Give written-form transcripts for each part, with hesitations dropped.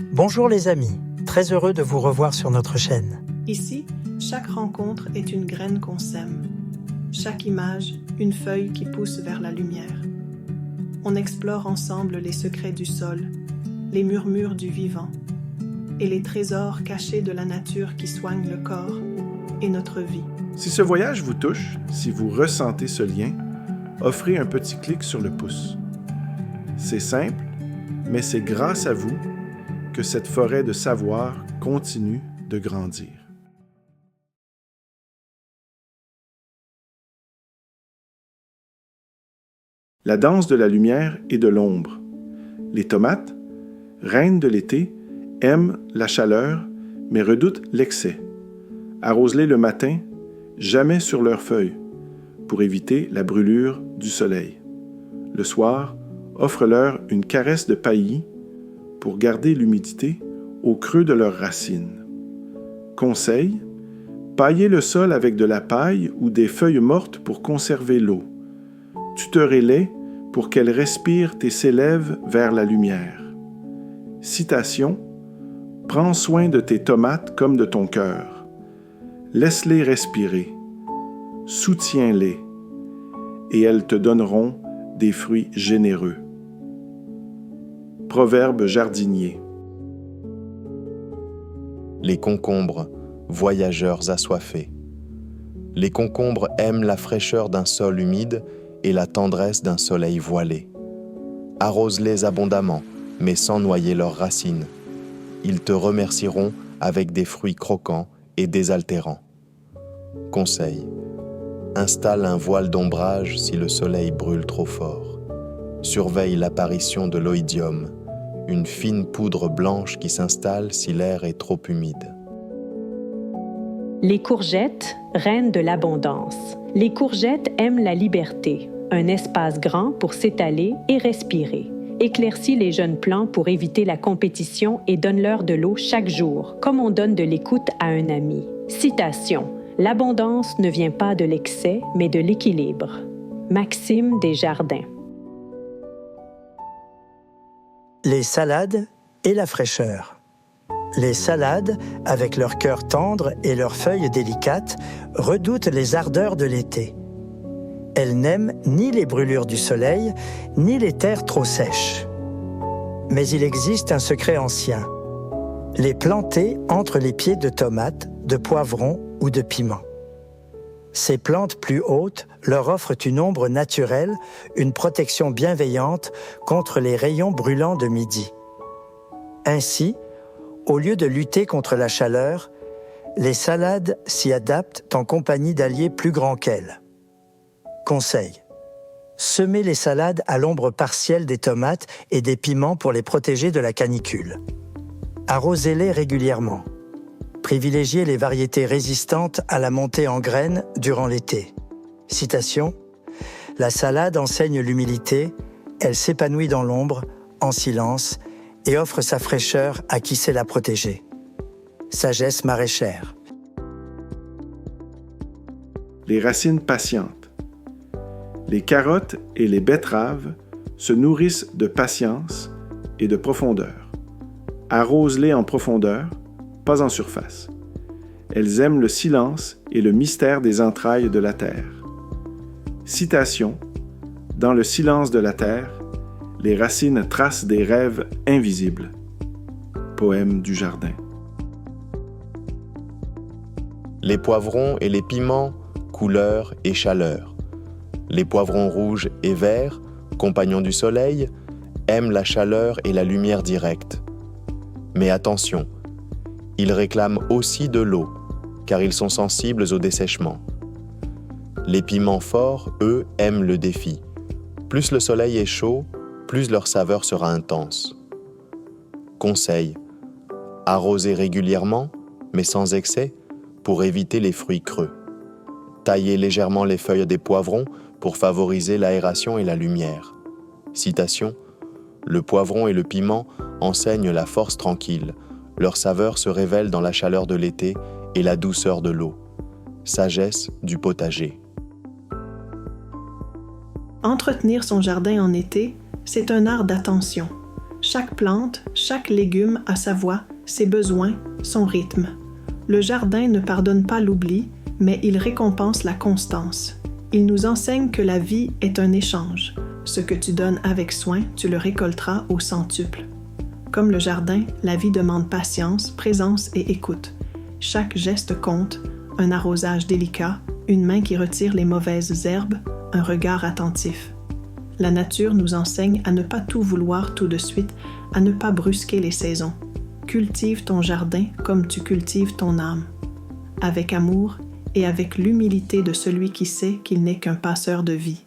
Bonjour les amis, très heureux de vous revoir sur notre chaîne. Ici, chaque rencontre est une graine qu'on sème. Chaque image, une feuille qui pousse vers la lumière. On explore ensemble les secrets du sol, les murmures du vivant et les trésors cachés de la nature qui soigne le corps et notre vie. Si ce voyage vous touche, si vous ressentez ce lien, offrez un petit clic sur le pouce. C'est simple, mais c'est grâce à vous que cette forêt de savoir continue de grandir. La danse de la lumière et de l'ombre. Les tomates, reines de l'été, aiment la chaleur, mais redoutent l'excès. Arrose-les le matin, jamais sur leurs feuilles, pour éviter la brûlure du soleil. Le soir, offre-leur une caresse de paillis pour garder l'humidité au creux de leurs racines. Conseil, paillez le sol avec de la paille ou des feuilles mortes pour conserver l'eau. Tutorez-les pour qu'elles respirent et s'élèvent vers la lumière. Citation, « Prends soin de tes tomates comme de ton cœur. Laisse-les respirer. Soutiens-les, et elles te donneront des fruits généreux. » Proverbe jardinier. Les concombres, voyageurs assoiffés. Les concombres aiment la fraîcheur d'un sol humide et la tendresse d'un soleil voilé. Arrose-les abondamment, mais sans noyer leurs racines. Ils te remercieront avec des fruits croquants et désaltérants. Conseil. Installe un voile d'ombrage si le soleil brûle trop fort. Surveille l'apparition de l'oïdium, une fine poudre blanche qui s'installe si l'air est trop humide. Les courgettes, reines de l'abondance. Les courgettes aiment la liberté, un espace grand pour s'étaler et respirer. Éclaircis les jeunes plants pour éviter la compétition et donne-leur de l'eau chaque jour, comme on donne de l'écoute à un ami. Citation. L'abondance ne vient pas de l'excès, mais de l'équilibre. Maxime Desjardins. Les salades et la fraîcheur. Les salades, avec leur cœur tendre et leurs feuilles délicates, redoutent les ardeurs de l'été. Elles n'aiment ni les brûlures du soleil, ni les terres trop sèches. Mais il existe un secret ancien. Les planter entre les pieds de tomates, de poivrons ou de piments. Ces plantes plus hautes leur offrent une ombre naturelle, une protection bienveillante contre les rayons brûlants de midi. Ainsi, au lieu de lutter contre la chaleur, les salades s'y adaptent en compagnie d'alliés plus grands qu'elles. Conseil. Semez les salades à l'ombre partielle des tomates et des piments pour les protéger de la canicule. Arrosez-les régulièrement. Privilégiez les variétés résistantes à la montée en graines durant l'été. Citation. La salade enseigne l'humilité, elle s'épanouit dans l'ombre, en silence, et offre sa fraîcheur à qui sait la protéger. Sagesse maraîchère. Les racines patientes. Les carottes et les betteraves se nourrissent de patience et de profondeur. Arrose-les en profondeur, pas en surface. Elles aiment le silence et le mystère des entrailles de la terre. Citation. Dans le silence de la terre, les racines tracent des rêves invisibles. Poème du jardin. Les poivrons et les piments, couleur et chaleur. Les poivrons rouges et verts, compagnons du soleil, aiment la chaleur et la lumière directe. Mais attention, ils réclament aussi de l'eau, car ils sont sensibles au dessèchement. Les piments forts, eux, aiment le défi. Plus le soleil est chaud, plus leur saveur sera intense. Conseil. Arrosez régulièrement, mais sans excès, pour éviter les fruits creux. Taillez légèrement les feuilles des poivrons pour favoriser l'aération et la lumière. Citation. Le poivron et le piment enseignent la force tranquille. Leur saveur se révèle dans la chaleur de l'été et la douceur de l'eau. Sagesse du potager. Entretenir son jardin en été, c'est un art d'attention. Chaque plante, Chaque légume a sa voix, ses besoins, son rythme. Le jardin ne pardonne pas l'oubli, mais il récompense la constance. Il nous enseigne que la vie est un échange. Ce que tu donnes avec soin, tu le récolteras au centuple. Comme le jardin, la vie demande patience, présence et écoute. Chaque geste compte, un arrosage délicat, une main qui retire les mauvaises herbes, un regard attentif. La nature nous enseigne à ne pas tout vouloir tout de suite, à ne pas brusquer les saisons. Cultive ton jardin comme tu cultives ton âme, avec amour et avec l'humilité de celui qui sait qu'il n'est qu'un passeur de vie.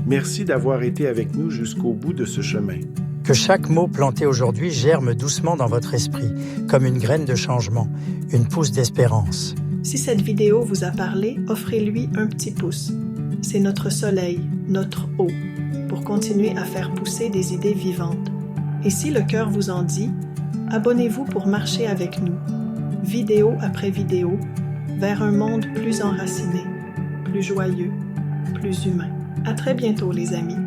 Merci d'avoir été avec nous jusqu'au bout de ce chemin. Que chaque mot planté aujourd'hui germe doucement dans votre esprit, comme une graine de changement, une pousse d'espérance. Si cette vidéo vous a parlé, offrez-lui un petit pouce. C'est notre soleil, notre eau, pour continuer à faire pousser des idées vivantes. Et si le cœur vous en dit, abonnez-vous pour marcher avec nous, vidéo après vidéo, vers un monde plus enraciné, plus joyeux, plus humain. À très bientôt les amis.